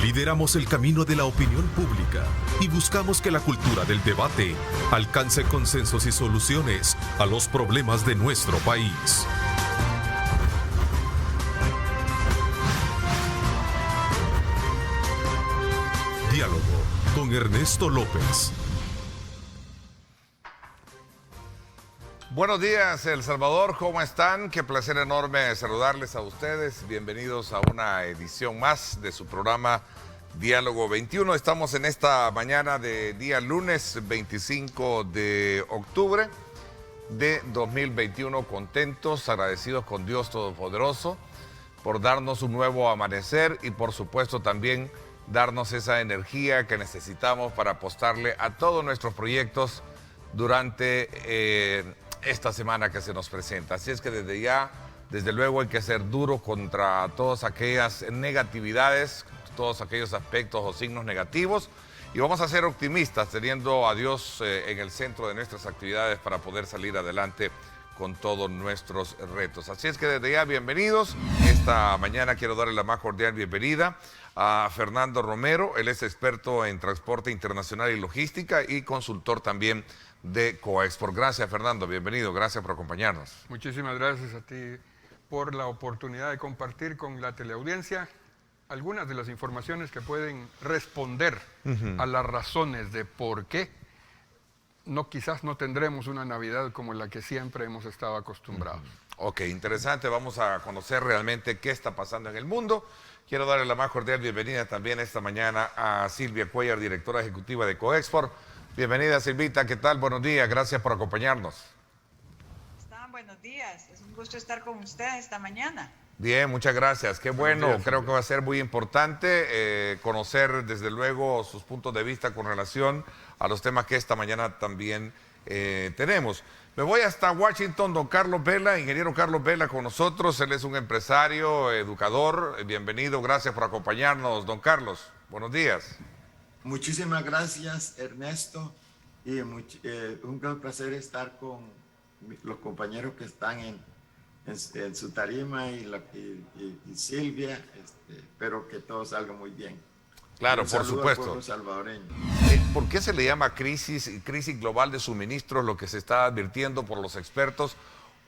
Lideramos el camino de la opinión pública y buscamos que la cultura del debate alcance consensos y soluciones a los problemas de nuestro país. Diálogo con Ernesto López. Buenos días, El Salvador, ¿cómo están? Qué placer enorme saludarles a ustedes. Bienvenidos a una edición más de su programa Diálogo 21. Estamos en esta mañana de día lunes 25 de octubre de 2021, contentos, agradecidos con Dios Todopoderoso por darnos un nuevo amanecer y por supuesto también darnos esa energía que necesitamos para apostarle a todos nuestros proyectos durante esta semana que se nos presenta. Así es que desde ya, desde luego hay que ser duro contra todas aquellas negatividades, todos aquellos aspectos o signos negativos, y vamos a ser optimistas teniendo a Dios en el centro de nuestras actividades para poder salir adelante con todos nuestros retos. Así es que desde ya, bienvenidos. Esta mañana quiero darle la más cordial bienvenida a Fernando Romero. Él es experto en transporte internacional y logística y consultor también de Coexport. Gracias, Fernando, bienvenido, gracias por acompañarnos. Muchísimas gracias a ti por la oportunidad de compartir con la teleaudiencia algunas de las informaciones que pueden responder a las razones de por qué quizás no tendremos una Navidad como la que siempre hemos estado acostumbrados. Ok, interesante, vamos a conocer realmente qué está pasando en el mundo. Quiero darle la más cordial bienvenida también esta mañana a Silvia Cuellar, directora ejecutiva de Coexport. Bienvenida, Silvita, ¿qué tal? Buenos días, gracias por acompañarnos. Buenos días, es un gusto estar con ustedes esta mañana. Bien, muchas gracias, qué bueno, creo que va a ser muy importante conocer desde luego sus puntos de vista con relación a los temas que esta mañana también tenemos. Me voy hasta Washington, don Carlos Vela, ingeniero Carlos Vela con nosotros, él es un empresario, educador, bienvenido, gracias por acompañarnos, don Carlos, buenos días. Muchísimas gracias, Ernesto, y un gran placer estar con los compañeros que están en su tarima y Silvia. Espero que todo salga muy bien. Claro, por supuesto. Al pueblo salvadoreño. ¿Por qué se le llama crisis global de suministros, lo que se está advirtiendo por los expertos?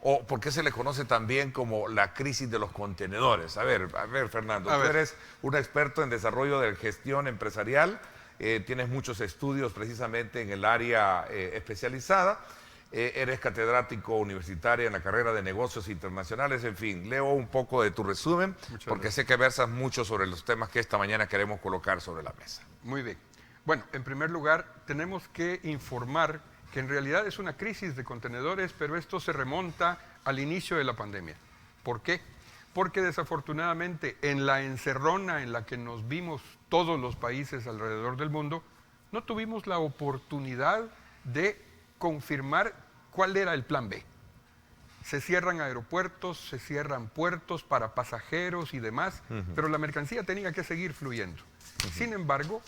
¿O por qué se le conoce también como la crisis de los contenedores? A ver, Fernando, tú eres un experto en desarrollo de gestión empresarial. Tienes muchos estudios precisamente en el área especializada, eres catedrático universitaria en la carrera de negocios internacionales, en fin, leo un poco de tu resumen porque sé que versas mucho sobre los temas que esta mañana queremos colocar sobre la mesa. Muy bien. Bueno, en primer lugar, tenemos que informar que en realidad es una crisis de contenedores, pero esto se remonta al inicio de la pandemia. ¿Por qué? Porque desafortunadamente en la encerrona en la que nos vimos todos los países alrededor del mundo, no tuvimos la oportunidad de confirmar cuál era el plan B. Se cierran aeropuertos, se cierran puertos para pasajeros y demás, pero la mercancía tenía que seguir fluyendo. Sin embargo,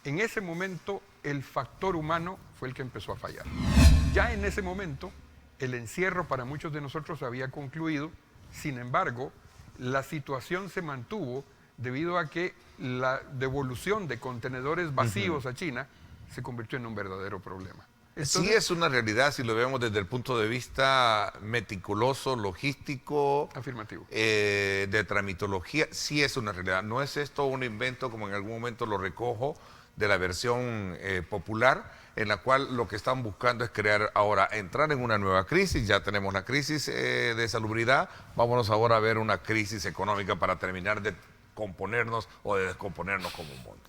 en ese momento el factor humano fue el que empezó a fallar. Ya en ese momento el encierro para muchos de nosotros había concluido, sin embargo, la situación se mantuvo debido a que la devolución de contenedores vacíos a China se convirtió en un verdadero problema. Entonces, sí es una realidad si lo vemos desde el punto de vista meticuloso, logístico. Afirmativo. De tramitología, sí es una realidad. No es esto un invento, como en algún momento lo recojo, de la versión popular, en la cual lo que están buscando es crear ahora, entrar en una nueva crisis. Ya tenemos la crisis de salubridad, vámonos ahora a ver una crisis económica para terminar de componernos o de descomponernos como un mundo.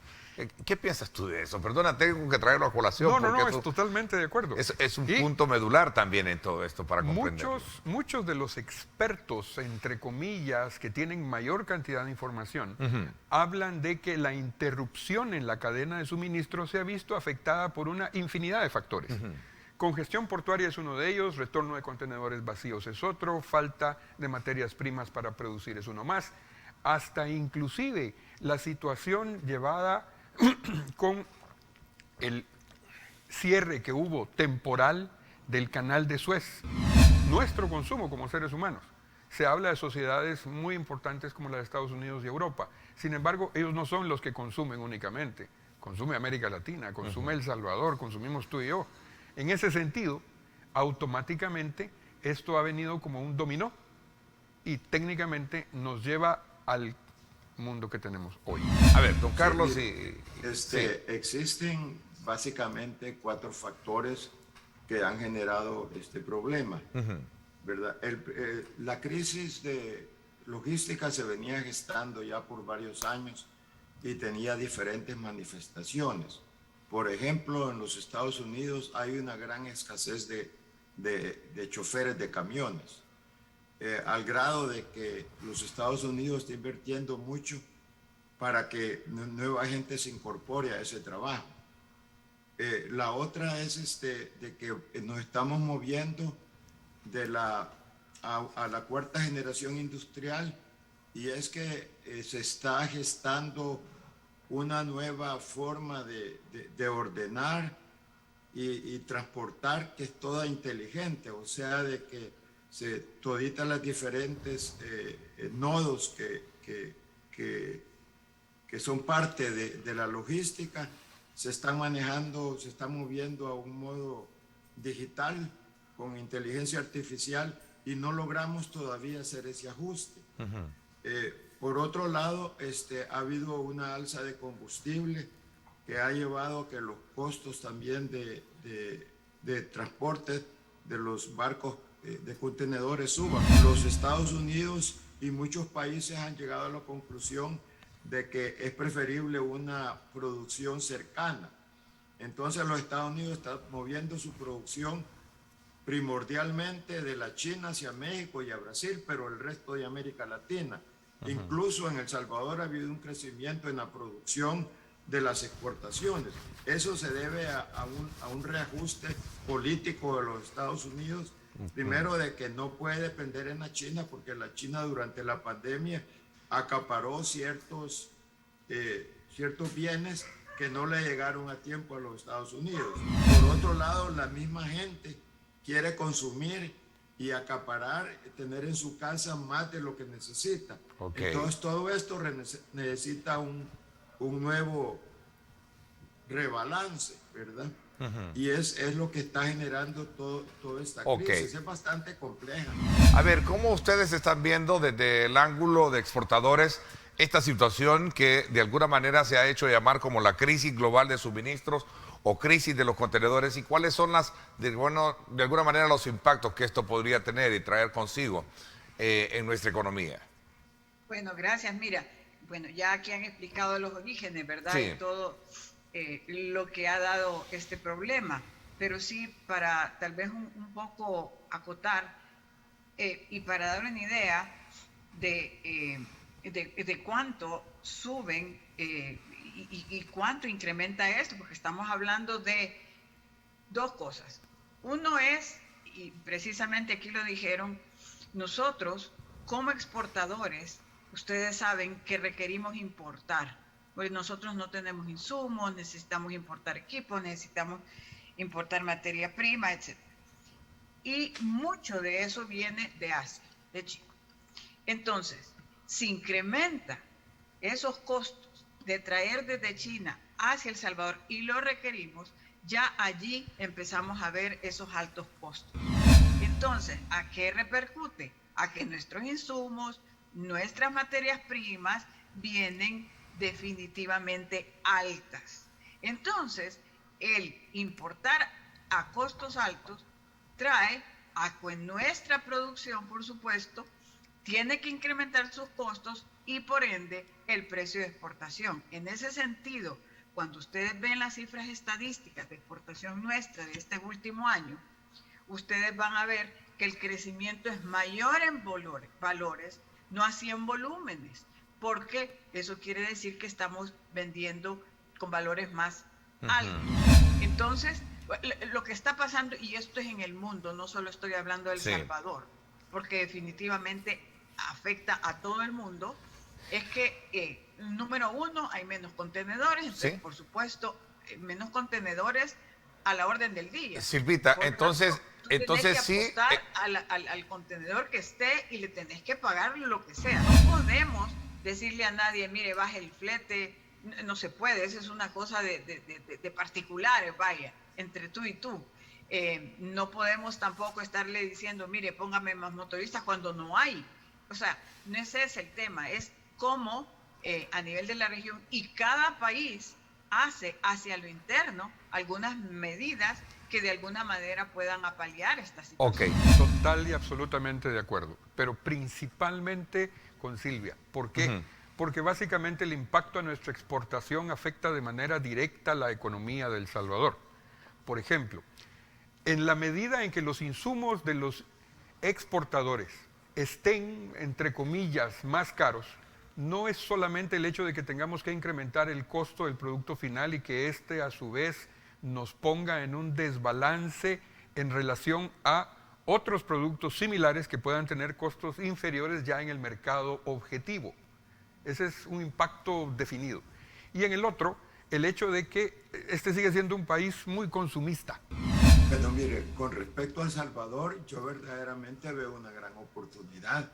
¿Qué piensas tú de eso? Perdona, tengo que traerlo a colación. No, es totalmente de acuerdo. Es un punto medular también en todo esto para comprenderlo. Muchos de los expertos, entre comillas, que tienen mayor cantidad de información, hablan de que la interrupción en la cadena de suministro se ha visto afectada por una infinidad de factores. Congestión portuaria es uno de ellos, retorno de contenedores vacíos es otro, falta de materias primas para producir es uno más, hasta inclusive la situación llevada con el cierre que hubo temporal del canal de Suez. Nuestro consumo como seres humanos se habla de sociedades muy importantes como la de Estados Unidos y Europa. Sin embargo, ellos no son los que consumen únicamente. Consume América Latina, consume El Salvador, consumimos tú y yo. En ese sentido, automáticamente esto ha venido como un dominó y técnicamente nos lleva al mundo que tenemos hoy. A ver, don Carlos, existen básicamente 4 factores que han generado este problema, ¿verdad? La crisis de logística se venía gestando ya por varios años y tenía diferentes manifestaciones. Por ejemplo, en los Estados Unidos hay una gran escasez de choferes de camiones, al grado de que los Estados Unidos está invirtiendo mucho para que nueva gente se incorpore a ese trabajo. La otra es de que nos estamos moviendo a la 4ª generación industrial, y es que se está gestando una nueva forma de ordenar y transportar, que es toda inteligente, o sea, de que toditas las diferentes nodos que son parte de la logística se están manejando, se están moviendo a un modo digital con inteligencia artificial, y no logramos todavía hacer ese ajuste. Por otro lado, ha habido una alza de combustible que ha llevado a que los costos también de transporte de los barcos de contenedores suban. Los Estados Unidos y muchos países han llegado a la conclusión de que es preferible una producción cercana. Entonces los Estados Unidos están moviendo su producción primordialmente de la China hacia México y a Brasil, pero el resto de América Latina. Incluso en El Salvador ha habido un crecimiento en la producción de las exportaciones. Eso se debe a un reajuste político de los Estados Unidos. Primero, de que no puede depender en la China, porque la China durante la pandemia acaparó ciertos bienes que no le llegaron a tiempo a los Estados Unidos. Por otro lado, la misma gente quiere consumir y acaparar, tener en su casa más de lo que necesita. Entonces todo esto necesita un nuevo rebalance, ¿verdad? Y es lo que está generando toda esta crisis. Es bastante compleja. A ver, ¿cómo ustedes están viendo desde el ángulo de exportadores esta situación que de alguna manera se ha hecho llamar como la crisis global de suministros o crisis de los contenedores, y cuáles son de alguna manera los impactos que esto podría tener y traer consigo en nuestra economía? Bueno, gracias. Mira, ya aquí han explicado los orígenes, ¿verdad? Sí. Y todo lo que ha dado este problema, pero sí, para tal vez un poco acotar y para dar una idea de cuánto suben y cuánto incrementa esto, porque estamos hablando de 2 cosas. Uno es, y precisamente aquí lo dijeron, nosotros como exportadores, ustedes saben que requerimos importar, pues nosotros no tenemos insumos, necesitamos importar equipos, necesitamos importar materia prima, etc. Y mucho de eso viene de Asia, de China. Entonces, si incrementa esos costos de traer desde China hacia El Salvador y lo requerimos, ya allí empezamos a ver esos altos costos. Entonces, ¿a qué repercute? A que nuestros insumos, nuestras materias primas vienen definitivamente altas. Entonces, el importar a costos altos trae a que nuestra producción, por supuesto, tiene que incrementar sus costos y por ende el precio de exportación. En ese sentido, cuando ustedes ven las cifras estadísticas de exportación nuestra de este último año, ustedes van a ver que el crecimiento es mayor en valores, no así en volúmenes, porque eso quiere decir que estamos vendiendo con valores más altos. Entonces, lo que está pasando, y esto es en el mundo, no solo estoy hablando de El Salvador, porque definitivamente afecta a todo el mundo, es que, número uno, hay menos contenedores, entonces, por supuesto, menos contenedores a la orden del día. Silvita, Por entonces tanto, tú tenés que sí. apostar al contenedor que esté y le tenés que pagar lo que sea. No podemos decirle a nadie, mire, baje el flete. No se puede, esa es una cosa de particulares, vaya, entre tú y tú. No podemos tampoco estarle diciendo, mire, póngame más motoristas cuando no hay. O sea, no ese es el tema, es cómo a nivel de la región y cada país hace hacia lo interno algunas medidas que de alguna manera puedan apalear esta situación. Ok. Total y absolutamente de acuerdo, pero principalmente con Silvia. ¿Por qué? Porque básicamente el impacto a nuestra exportación afecta de manera directa la economía de El Salvador. Por ejemplo, en la medida en que los insumos de los exportadores estén, entre comillas, más caros, no es solamente el hecho de que tengamos que incrementar el costo del producto final y que éste a su vez nos ponga en un desbalance en relación a otros productos similares que puedan tener costos inferiores ya en el mercado objetivo. Ese es un impacto definido. Y en el otro, el hecho de que este sigue siendo un país muy consumista. Bueno, mire, con respecto a El Salvador, yo verdaderamente veo una gran oportunidad.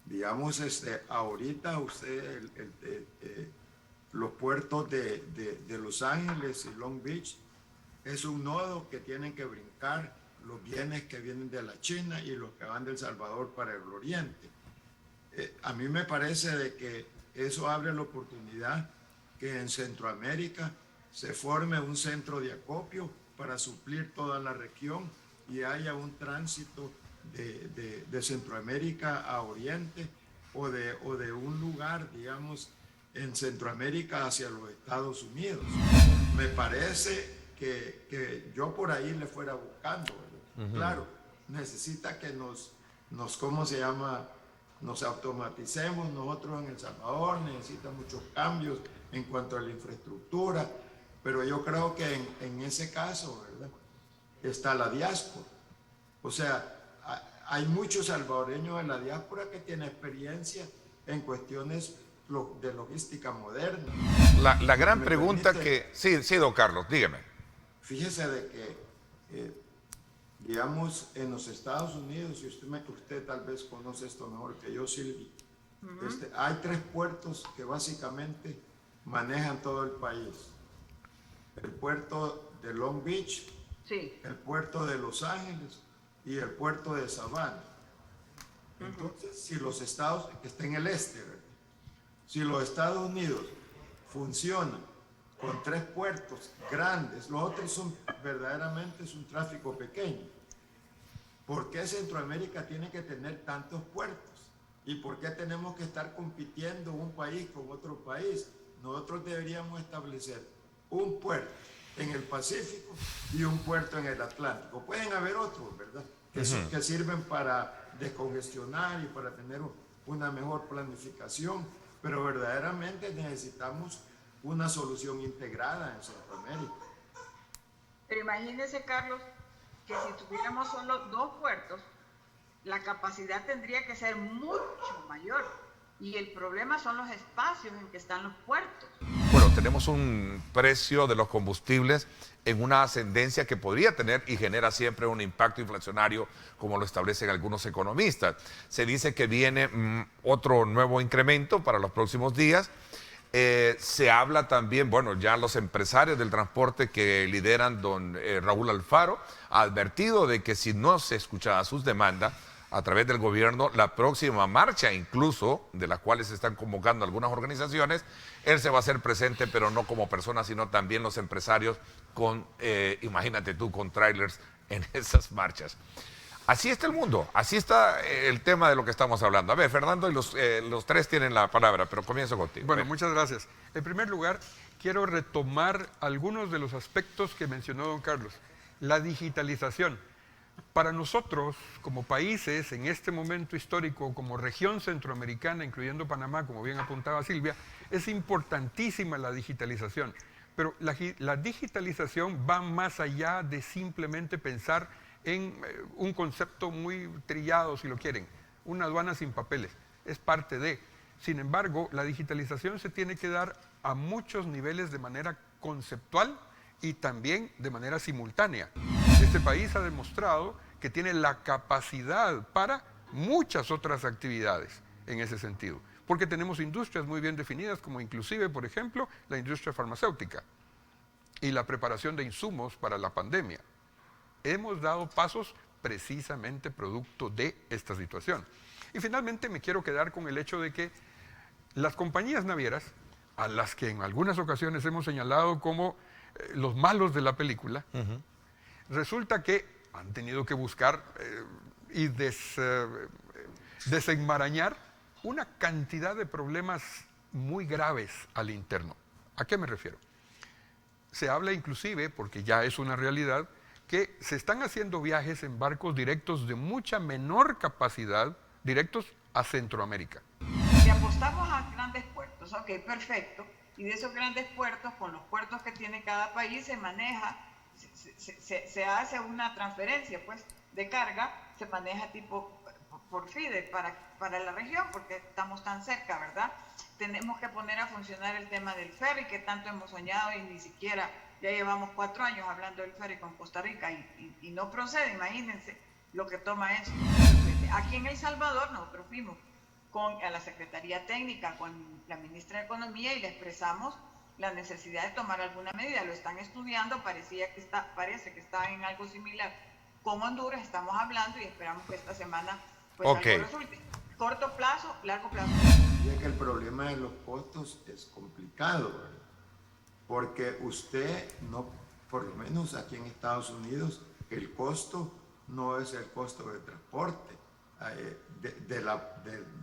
Digamos, ahorita usted, los puertos de Los Ángeles y Long Beach es un nodo que tienen que brincar los bienes que vienen de la China y los que van de El Salvador para el oriente. A mí me parece de que eso abre la oportunidad que en Centroamérica se forme un centro de acopio para suplir toda la región y haya un tránsito de Centroamérica a Oriente o de un lugar, digamos, en Centroamérica hacia los Estados Unidos. Me parece que yo por ahí le fuera buscando, ¿verdad? Claro, necesita que ¿cómo se llama? Nos automaticemos nosotros en El Salvador, necesita muchos cambios en cuanto a la infraestructura, pero yo creo que en ese caso, ¿verdad?, está la diáspora. O sea, hay muchos salvadoreños de la diáspora que tienen experiencia en cuestiones de logística moderna. La gran pregunta que... Sí, don Carlos, dígame. Fíjese de que, digamos, en los Estados Unidos, y usted tal vez conoce esto mejor que yo, Silvia, hay 3 puertos que básicamente manejan todo el país. El puerto de Long Beach, Sí. el puerto de Los Ángeles y el puerto de Savannah. Entonces, si los estados, que está en el este, ¿verdad?, si los Estados Unidos funcionan con 3 puertos grandes, los otros son verdaderamente es un tráfico pequeño. ¿Por qué Centroamérica tiene que tener tantos puertos? ¿Y por qué tenemos que estar compitiendo un país con otro país? Nosotros deberíamos establecer un puerto en el Pacífico y un puerto en el Atlántico. Pueden haber otros, ¿verdad?, que sirven para descongestionar y para tener una mejor planificación, pero verdaderamente necesitamos una solución integrada en Centroamérica. Pero imagínese, Carlos, que si tuviéramos solo 2 puertos, la capacidad tendría que ser mucho mayor. Y el problema son los espacios en que están los puertos. Bueno, tenemos un precio de los combustibles en una ascendencia que podría tener y genera siempre un impacto inflacionario, como lo establecen algunos economistas. Se dice que viene otro nuevo incremento para los próximos días. Se habla también, bueno, ya los empresarios del transporte que lideran don Raúl Alfaro ha advertido de que si no se escucha sus demandas a través del gobierno, la próxima marcha incluso, de las cuales se están convocando algunas organizaciones, él se va a hacer presente, pero no como persona, sino también los empresarios con, imagínate tú, con trailers en esas marchas. Así está el mundo, así está el tema de lo que estamos hablando. A ver, Fernando y los 3 tienen la palabra, pero comienzo contigo. Bueno, muchas gracias. En primer lugar, quiero retomar algunos de los aspectos que mencionó don Carlos. La digitalización. Para nosotros, como países, en este momento histórico, como región centroamericana, incluyendo Panamá, como bien apuntaba Silvia, es importantísima la digitalización. Pero la digitalización va más allá de simplemente pensar en un concepto muy trillado, si lo quieren, una aduana sin papeles. Es parte de. Sin embargo, la digitalización se tiene que dar a muchos niveles de manera conceptual y también de manera simultánea. Este país ha demostrado que tiene la capacidad para muchas otras actividades en ese sentido, porque tenemos industrias muy bien definidas, como inclusive, por ejemplo, la industria farmacéutica y la preparación de insumos para la pandemia. Hemos dado pasos precisamente producto de esta situación. Y finalmente me quiero quedar con el hecho de que las compañías navieras, a las que en algunas ocasiones hemos señalado como los malos de la película, resulta que han tenido que buscar y desenmarañar una cantidad de problemas muy graves al interno. ¿A qué me refiero? Se habla inclusive, porque ya es una realidad, que se están haciendo viajes en barcos directos de mucha menor capacidad, directos a Centroamérica. Si apostamos a grandes puertos, ok, perfecto, y de esos grandes puertos, con los puertos que tiene cada país, se maneja, se hace una transferencia pues de carga, se maneja tipo por FIDE para la región, porque estamos tan cerca, ¿verdad? Tenemos que poner a funcionar el tema del ferry, que tanto hemos soñado y ni siquiera, ya llevamos 4 años hablando del ferry con Costa Rica y no procede. Imagínense lo que toma eso. Aquí en El Salvador nosotros fuimos a la Secretaría Técnica, con la Ministra de Economía, y le expresamos la necesidad de tomar alguna medida. Lo están estudiando, parece que está en algo similar con Honduras, estamos hablando y esperamos que esta semana pues algo resulte. Corto plazo, largo plazo. Y que el problema de los costos es complicado, ¿verdad? Porque usted no, por lo menos aquí en Estados Unidos, el costo no es el costo de transporte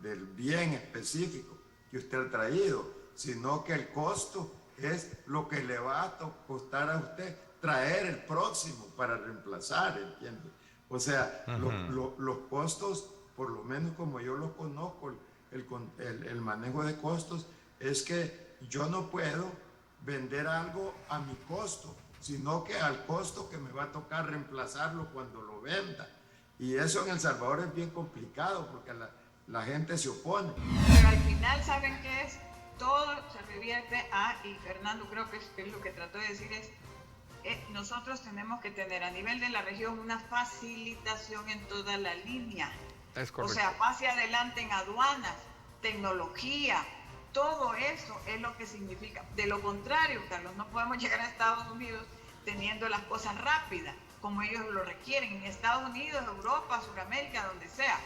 del bien específico que usted ha traído, sino que el costo es lo que le va a costar a usted traer el próximo para reemplazar, ¿entiende? O sea, los costos, por lo menos como yo lo conozco, el manejo de costos es que yo no puedo vender algo a mi costo, sino que al costo que me va a tocar reemplazarlo cuando lo venda. Y eso en El Salvador es bien complicado porque la gente se opone. Pero al final, ¿saben qué es? Todo se revierte a, y Fernando creo que es lo que trató de decir, nosotros tenemos que tener a nivel de la región una facilitación en toda la línea. Es correcto. O sea, pase adelante en aduanas, tecnología, todo eso es lo que significa. De lo contrario, Carlos, no podemos llegar a Estados Unidos teniendo las cosas rápidas, como ellos lo requieren, en Estados Unidos, Europa, Sudamérica, donde sea.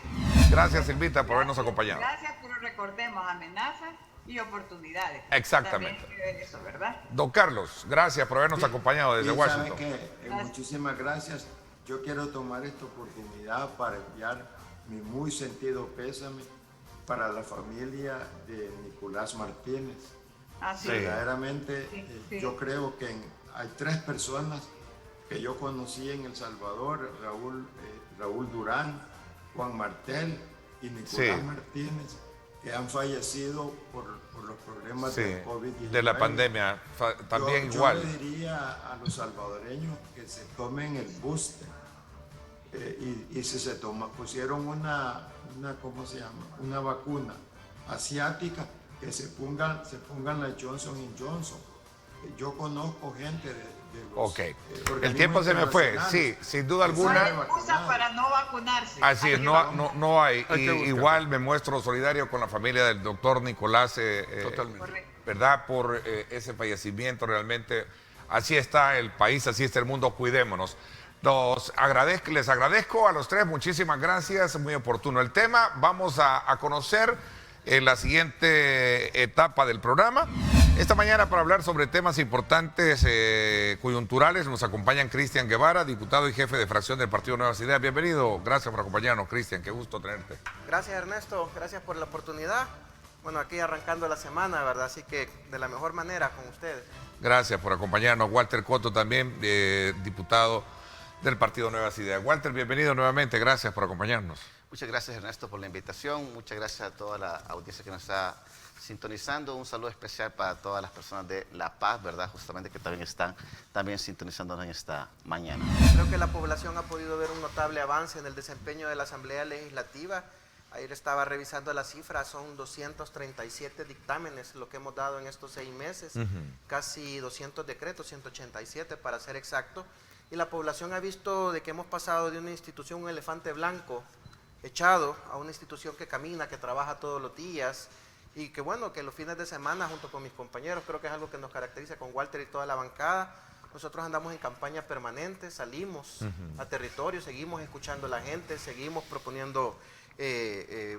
Gracias, Silvita, por habernos acompañado. Gracias, pero recordemos amenazas y oportunidades. Exactamente. También eso, ¿verdad? Don Carlos, gracias por habernos acompañado desde Washington. Muchísimas gracias. Yo quiero tomar esta oportunidad para enviar mi muy sentido pésame para la familia de Nicolás Martínez. Sí. Verdaderamente, sí. Yo creo que hay 3 personas que yo conocí en El Salvador, Raúl Durán, Juan Martel y Nicolás Martínez, que han fallecido por los problemas del COVID-19. De la pandemia, también igual. Yo le diría a los salvadoreños que se tomen el booster y si se pusieron una ¿cómo se llama? Una vacuna asiática, que se pongan la Johnson & Johnson. Yo conozco gente de los el tiempo se me fue, sí, sin duda alguna. No hay excusa para no vacunarse. Así es, no hay. Igual me muestro solidario con la familia del doctor Nicolás, ¿verdad? Por ese fallecimiento, realmente. Así está el país, así está el mundo, cuidémonos. Les agradezco a los 3, muchísimas gracias, muy oportuno el tema. Vamos a conocer en la siguiente etapa del programa. Esta mañana, para hablar sobre temas importantes coyunturales, nos acompañan Cristian Guevara, diputado y jefe de fracción del Partido Nuevas Ideas. Bienvenido, gracias por acompañarnos, Cristian, qué gusto tenerte. Gracias, Ernesto, gracias por la oportunidad. Bueno, aquí arrancando la semana, ¿verdad? Así que de la mejor manera con ustedes. Gracias por acompañarnos. Walter Cotto también, diputado del Partido Nuevas Ideas. Walter, bienvenido nuevamente, gracias por acompañarnos. Muchas gracias, Ernesto, por la invitación. Muchas gracias a toda la audiencia que nos está sintonizando. Un saludo especial para todas las personas de La Paz, ¿verdad? Justamente que también están sintonizándonos en esta mañana. Creo que la población ha podido ver un notable avance en el desempeño de la Asamblea Legislativa Ayer estaba revisando las cifras, son 237 dictámenes lo que hemos dado en estos 6 meses, casi 200 decretos, 187 para ser exacto, y la población ha visto de que hemos pasado de una institución, un elefante blanco echado, a una institución que camina, que trabaja todos los días, y que bueno, que los fines de semana junto con mis compañeros, creo que es algo que nos caracteriza con Walter y toda la bancada. Nosotros andamos en campaña permanente, salimos a territorio, seguimos escuchando a la gente, seguimos proponiendo,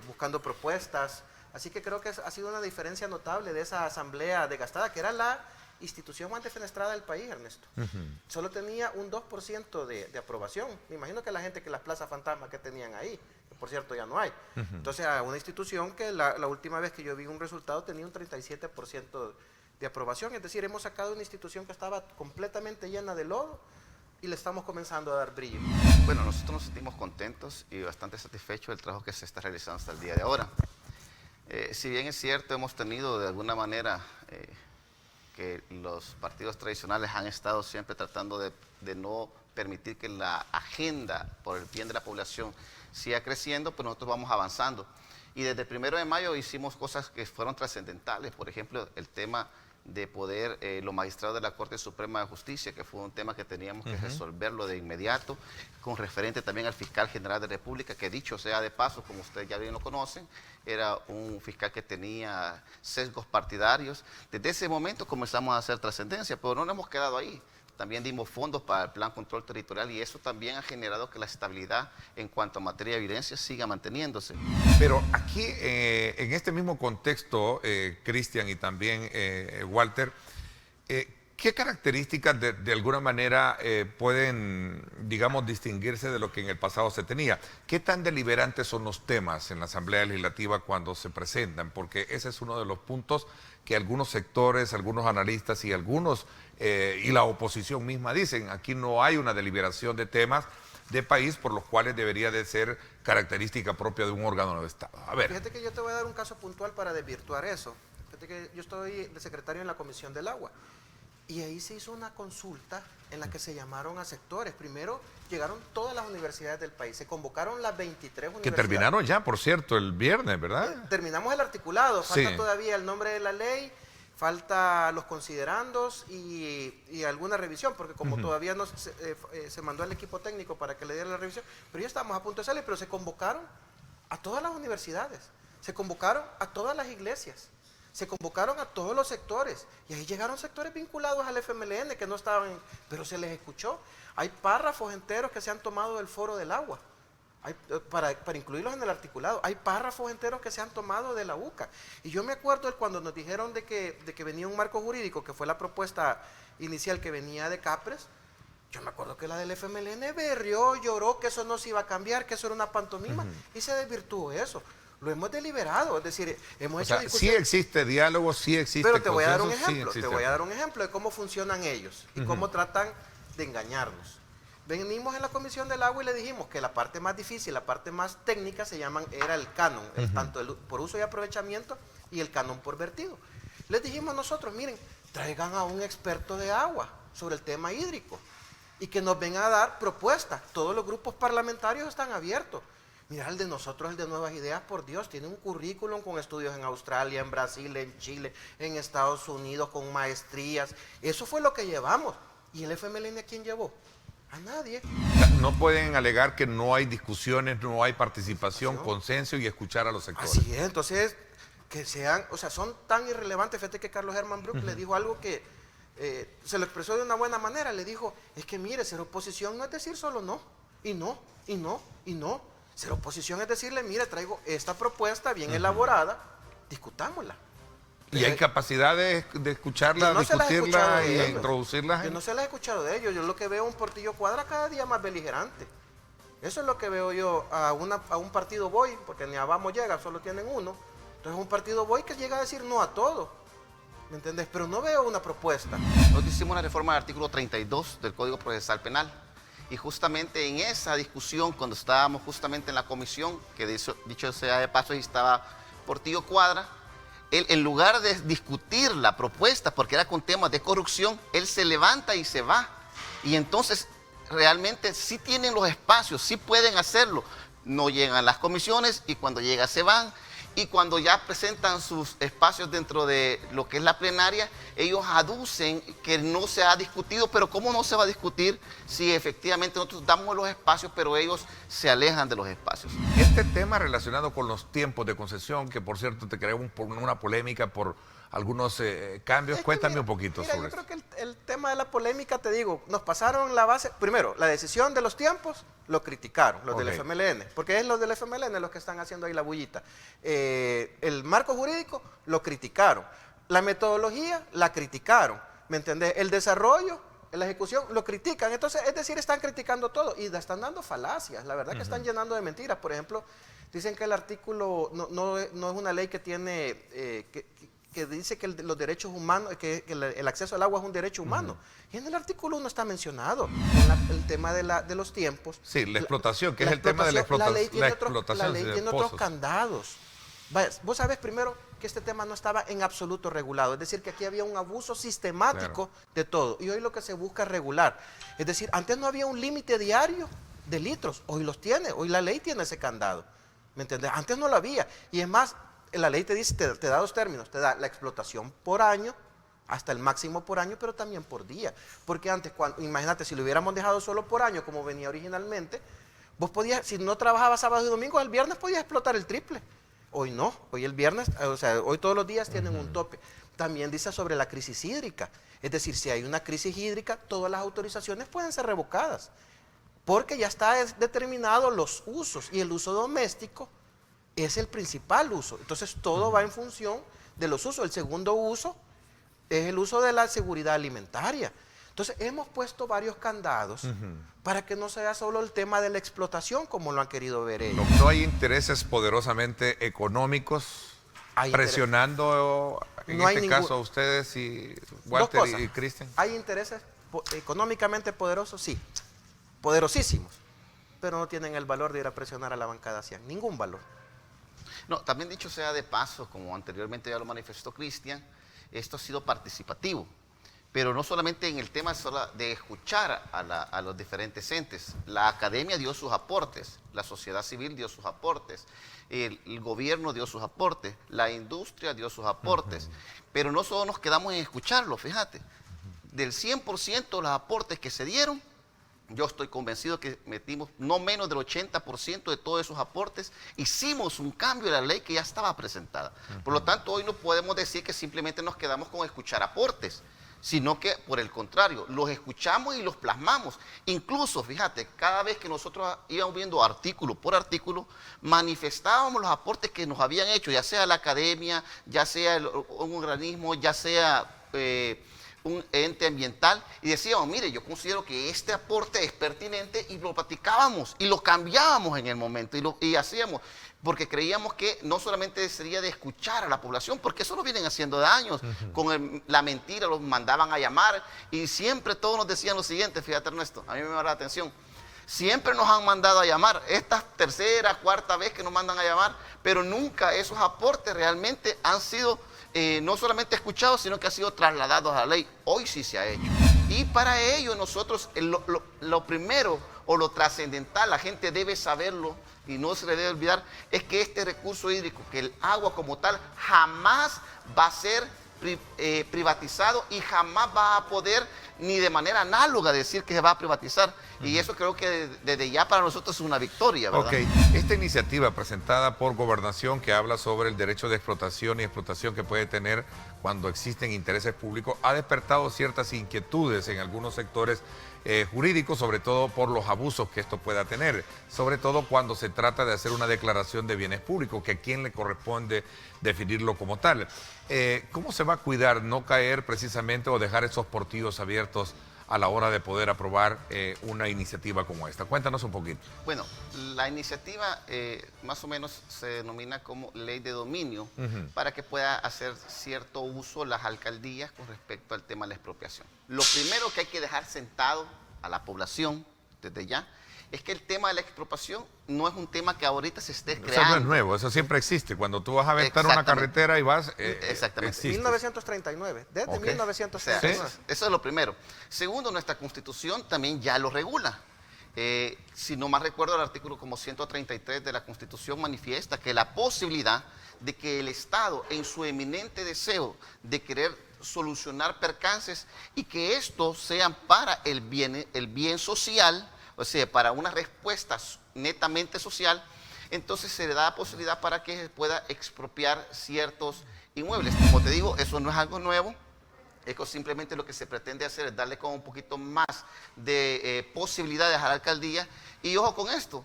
buscando propuestas. Así que creo que ha sido una diferencia notable de esa asamblea desgastada, que era la institución más defenestrada del país, Ernesto. Solo tenía un 2% de aprobación. Me imagino que la gente, que las plazas fantasmas que tenían ahí, que por cierto ya no hay. Entonces, a una institución que la última vez que yo vi un resultado tenía un 37% de aprobación, es decir, hemos sacado una institución que estaba completamente llena de lodo y le estamos comenzando a dar brillo. Bueno, nosotros nos sentimos contentos y bastante satisfechos del trabajo que se está realizando hasta el día de ahora. Si bien es cierto, hemos tenido de alguna manera que los partidos tradicionales han estado siempre tratando de no permitir que la agenda por el bien de la población siga creciendo, pues nosotros vamos avanzando. Y desde el 1 de mayo hicimos cosas que fueron trascendentales, por ejemplo, el tema de poder, los magistrados de la Corte Suprema de Justicia, que fue un tema que teníamos que resolverlo de inmediato, con referente también al fiscal general de la República, que dicho sea de paso, como ustedes ya bien lo conocen, era un fiscal que tenía sesgos partidarios. Desde ese momento comenzamos a hacer trascendencia, pero no nos hemos quedado ahí. También dimos fondos para el Plan Control Territorial y eso también ha generado que la estabilidad en cuanto a materia de evidencia siga manteniéndose. Pero aquí, en este mismo contexto, Cristian y también Walter, ¿qué características de alguna manera pueden, digamos, distinguirse de lo que en el pasado se tenía? ¿Qué tan deliberantes son los temas en la Asamblea Legislativa cuando se presentan? Porque ese es uno de los puntos que algunos sectores, algunos analistas y algunos y la oposición misma dicen, aquí no hay una deliberación de temas de país por los cuales debería de ser característica propia de un órgano de Estado. A ver. Fíjate que yo te voy a dar un caso puntual para desvirtuar eso. Fíjate que yo estoy de secretario en la Comisión del Agua y ahí se hizo una consulta en la que se llamaron a sectores. Primero llegaron todas las universidades del país, se convocaron las 23 universidades. Que terminaron ya, por cierto, el viernes, ¿verdad? Terminamos el articulado, falta Sí. todavía el nombre de la ley, falta los considerandos y alguna revisión, porque como todavía no se mandó al equipo técnico para que le diera la revisión, pero ya estamos a punto de salir, pero se convocaron a todas las universidades, se convocaron a todas las iglesias, se convocaron a todos los sectores, y ahí llegaron sectores vinculados al FMLN que no estaban, pero se les escuchó. Hay párrafos enteros que se han tomado del Foro del Agua, para incluirlos en el articulado. Hay párrafos enteros que se han tomado de la UCA. Y yo me acuerdo de cuando nos dijeron de que venía un marco jurídico, que fue la propuesta inicial que venía de Capres. Yo me acuerdo que la del FMLN berrió, lloró, que eso no se iba a cambiar, que eso era una pantomima, y se desvirtuó eso. Lo hemos deliberado, es decir, hemos hecho discusión. Sí existe diálogo, sí existe Pero te voy a dar un consenso, sí ejemplo, existe. te voy a dar un ejemplo de cómo funcionan ellos y cómo tratan de engañarnos. Venimos en la Comisión del Agua y le dijimos que la parte más difícil, la parte más técnica era el canon, tanto el por uso y aprovechamiento y el canon por vertido. Les dijimos nosotros, miren, traigan a un experto de agua sobre el tema hídrico y que nos venga a dar propuestas. Todos los grupos parlamentarios están abiertos. Mira, el de nosotros, el de Nuevas Ideas, por Dios, tiene un currículum con estudios en Australia, en Brasil, en Chile, en Estados Unidos, con maestrías. Eso fue lo que llevamos. ¿Y el FMLN a quién llevó? A nadie. No pueden alegar que no hay discusiones, no hay participación, consenso y escuchar a los sectores. Así es, entonces, que sean, o sea, son tan irrelevantes. Fíjate que Carlos Herman Brook le dijo algo que se lo expresó de una buena manera. Le dijo, es que mire, ser oposición no es decir solo no, y no, y no, y no. Ser oposición es decirle, mire, traigo esta propuesta bien elaborada, discutámosla. ¿Y hay capacidad de escucharla, no se las he escuchado discutirla de y ellos. introducirla? Yo no se las he escuchado de ellos. Yo lo que veo un Portillo Cuadra cada día más beligerante. Eso es lo que veo yo. A un partido voy, porque ni a Vamos llega, solo tienen uno. Entonces un partido voy que llega a decir no a todo. ¿Me entendés? Pero no veo una propuesta. Nosotros hicimos una reforma del artículo 32 del Código Procesal Penal. Y justamente en esa discusión, cuando estábamos justamente en la comisión, que dicho sea de paso, ahí estaba Portillo Cuadra, él, en lugar de discutir la propuesta, porque era con temas de corrupción, él se levanta y se va. Y entonces, realmente sí tienen los espacios, sí pueden hacerlo. no llegan a las comisiones y cuando llegan se van. Y cuando ya presentan sus espacios dentro de lo que es la plenaria, ellos aducen que no se ha discutido, pero ¿cómo no se va a discutir si efectivamente nosotros damos los espacios, pero ellos se alejan de los espacios? Este tema relacionado con los tiempos de concesión, que por cierto te creó una polémica por algunos cambios, cuéntame un poquito sobre yo eso. creo que el tema de la polémica, te digo, nos pasaron la base, primero, la decisión de los tiempos, lo criticaron, los del FMLN, porque es los del FMLN los que están haciendo ahí la bullita. El marco jurídico, lo criticaron. La metodología, la criticaron, ¿me entendés? El desarrollo, la ejecución, lo critican. Entonces, es decir, están criticando todo y están dando falacias, la verdad que están llenando de mentiras. Por ejemplo, dicen que el artículo no es una ley que tiene... que dice que los derechos humanos, que el acceso al agua es un derecho humano. Y en el artículo 1 está mencionado el tema de los tiempos. Sí, la explotación, que es el tema de la explotación. La ley tiene otros candados. Vos sabés primero que este tema no estaba en absoluto regulado, es decir, que aquí había un abuso sistemático de todo. Y hoy lo que se busca es regular. Es decir, antes no había un límite diario de litros, hoy los tiene, hoy la ley tiene ese candado. ¿Me entendés? Antes no lo había. Y es más, la ley te dice, te da dos términos, te da la explotación por año, hasta el máximo por año, pero también por día. Porque antes, imagínate, si lo hubiéramos dejado solo por año, como venía originalmente, vos podías, si no trabajabas sábado y domingo, el viernes podías explotar el triple. Hoy no, hoy el viernes, o sea, hoy todos los días tienen un tope. También dice sobre la crisis hídrica, es decir, si hay una crisis hídrica, todas las autorizaciones pueden ser revocadas, porque ya está determinado los usos, y el uso doméstico es el principal uso. Entonces todo va en función de los usos. El segundo uso es el uso de la seguridad alimentaria. Entonces hemos puesto varios candados para que no sea solo el tema de la explotación como lo han querido ver ellos. ¿No hay intereses poderosamente económicos presionando en este caso a ustedes y Walter y Cristian? Hay intereses económicamente poderosos, sí, poderosísimos, pero no tienen el valor de ir a presionar a la bancada 100, ningún valor. No, también dicho sea de paso, como anteriormente ya lo manifestó Cristian, esto ha sido participativo, pero no solamente en el tema de escuchar a los diferentes entes. La academia dio sus aportes, la sociedad civil dio sus aportes, el gobierno dio sus aportes, la industria dio sus aportes, pero no solo nos quedamos en escucharlo, fíjate, del 100% de los aportes que se dieron, yo estoy convencido que metimos no menos del 80% de todos esos aportes, hicimos un cambio de la ley que ya estaba presentada. Por lo tanto, hoy no podemos decir que simplemente nos quedamos con escuchar aportes, sino que, por el contrario, los escuchamos y los plasmamos. Incluso, fíjate, cada vez que nosotros íbamos viendo artículo por artículo, manifestábamos los aportes que nos habían hecho, ya sea la academia, ya sea un organismo, ya sea un ente ambiental, y decíamos, mire, yo considero que este aporte es pertinente, y lo platicábamos y lo cambiábamos en el momento y hacíamos, porque creíamos que no solamente sería de escuchar a la población, porque eso lo vienen haciendo de años, con la mentira los mandaban a llamar y siempre todos nos decían lo siguiente, fíjate Ernesto, a mí me llama la atención, siempre nos han mandado a llamar, esta tercera, cuarta vez que nos mandan a llamar, pero nunca esos aportes realmente han sido no solamente escuchados, sino que han sido trasladados a la ley. Hoy sí se ha hecho. Y para ello nosotros, lo primero o lo trascendental, la gente debe saberlo y no se le debe olvidar, es que este recurso hídrico, que el agua como tal, jamás va a ser privatizado y jamás va a poder ni de manera análoga decir que se va a privatizar. Y eso creo que desde ya para nosotros es una victoria, ¿verdad? Ok, esta iniciativa presentada por Gobernación que habla sobre el derecho de explotación y explotación que puede tener cuando existen intereses públicos ha despertado ciertas inquietudes en algunos sectores jurídicos, sobre todo por los abusos que esto pueda tener, sobre todo cuando se trata de hacer una declaración de bienes públicos, que a quién le corresponde definirlo como tal. ¿Cómo se va a cuidar no caer precisamente o dejar esos portillos abiertos a la hora de poder aprobar una iniciativa como esta? Cuéntanos un poquito. Bueno, la iniciativa más o menos se denomina como ley de dominio para que pueda hacer cierto uso las alcaldías con respecto al tema de la expropiación. Lo primero que hay que dejar sentado a la población desde ya es que el tema de la expropiación no es un tema que ahorita se esté creando. Eso no es nuevo, eso siempre existe. Cuando tú vas a aventar una carretera y vas... Exactamente. Existe. 1939, desde 1939. O sea, eso es lo primero. Segundo, nuestra Constitución también ya lo regula. Si no mal recuerdo, el artículo como 133 de la Constitución manifiesta que la posibilidad de que el Estado, en su eminente deseo de querer solucionar percances y que estos sean para el bien social, o sea, para una respuesta netamente social, entonces se le da la posibilidad para que se pueda expropiar ciertos inmuebles. Como te digo, eso no es algo nuevo. Esto simplemente lo que se pretende hacer es darle como un poquito más de posibilidades a la alcaldía. Y ojo con esto,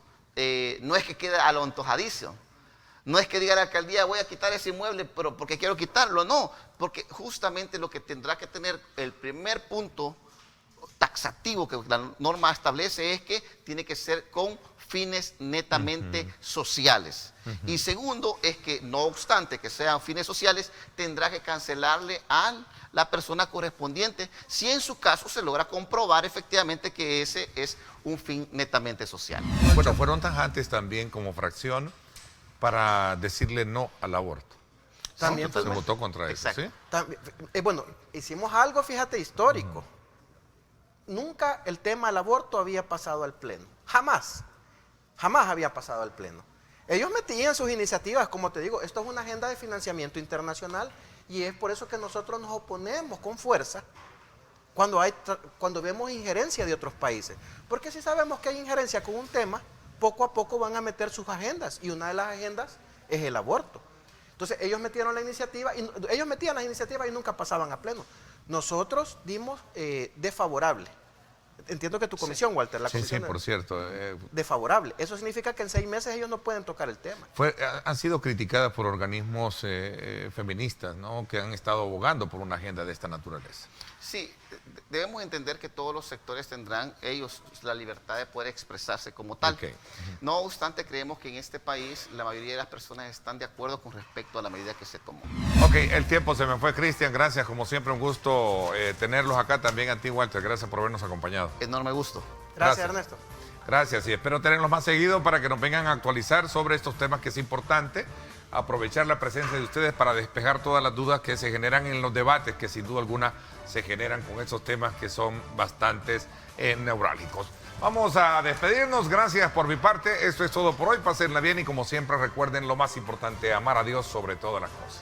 no es que quede a lo antojadizo. No es que diga la alcaldía, voy a quitar ese inmueble, pero porque quiero quitarlo. No, porque justamente lo que tendrá que tener el primer punto taxativo que la norma establece es que tiene que ser con fines netamente sociales. Y segundo es que no obstante que sean fines sociales, tendrá que cancelarle a la persona correspondiente si en su caso se logra comprobar efectivamente que ese es un fin netamente social. Bueno, fueron tajantes también como fracción para decirle no al aborto. También se votó contra eso, exacto. ¿sí? También, bueno, hicimos algo, fíjate, histórico. Nunca el tema del aborto había pasado al Pleno. Jamás había pasado al Pleno. Ellos metían sus iniciativas, como te digo, esto es una agenda de financiamiento internacional y es por eso que nosotros nos oponemos con fuerza cuando vemos injerencia de otros países. Porque si sabemos que hay injerencia con un tema, poco a poco van a meter sus agendas y una de las agendas es el aborto. Entonces ellos metían las iniciativas y nunca pasaban a Pleno. Nosotros dimos desfavorable. Entiendo que tu comisión, sí. Walter, la comisión por cierto. desfavorable. Eso significa que en 6 meses ellos no pueden tocar el tema. Han sido criticadas por organismos feministas, ¿no?, que han estado abogando por una agenda de esta naturaleza. Sí, debemos entender que todos los sectores tendrán ellos la libertad de poder expresarse como tal. Okay. No obstante, creemos que en este país la mayoría de las personas están de acuerdo con respecto a la medida que se tomó. Ok, el tiempo se me fue, Cristian. Gracias, como siempre, un gusto tenerlos acá. También a ti, Walter. Gracias por habernos acompañado. Enorme gusto. Gracias, Ernesto. Gracias, y espero tenerlos más seguido para que nos vengan a actualizar sobre estos temas que es importante. Aprovechar la presencia de ustedes para despejar todas las dudas que se generan en los debates, que sin duda alguna se generan con estos temas que son bastantes neurálgicos. Vamos a despedirnos. Gracias por mi parte. Esto es todo por hoy. Pásenla bien y como siempre recuerden lo más importante, amar a Dios sobre todas las cosas.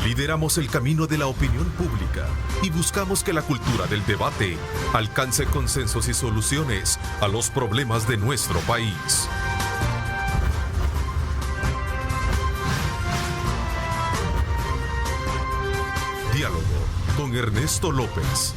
Lideramos el camino de la opinión pública y buscamos que la cultura del debate alcance consensos y soluciones a los problemas de nuestro país. Diálogo con Ernesto López.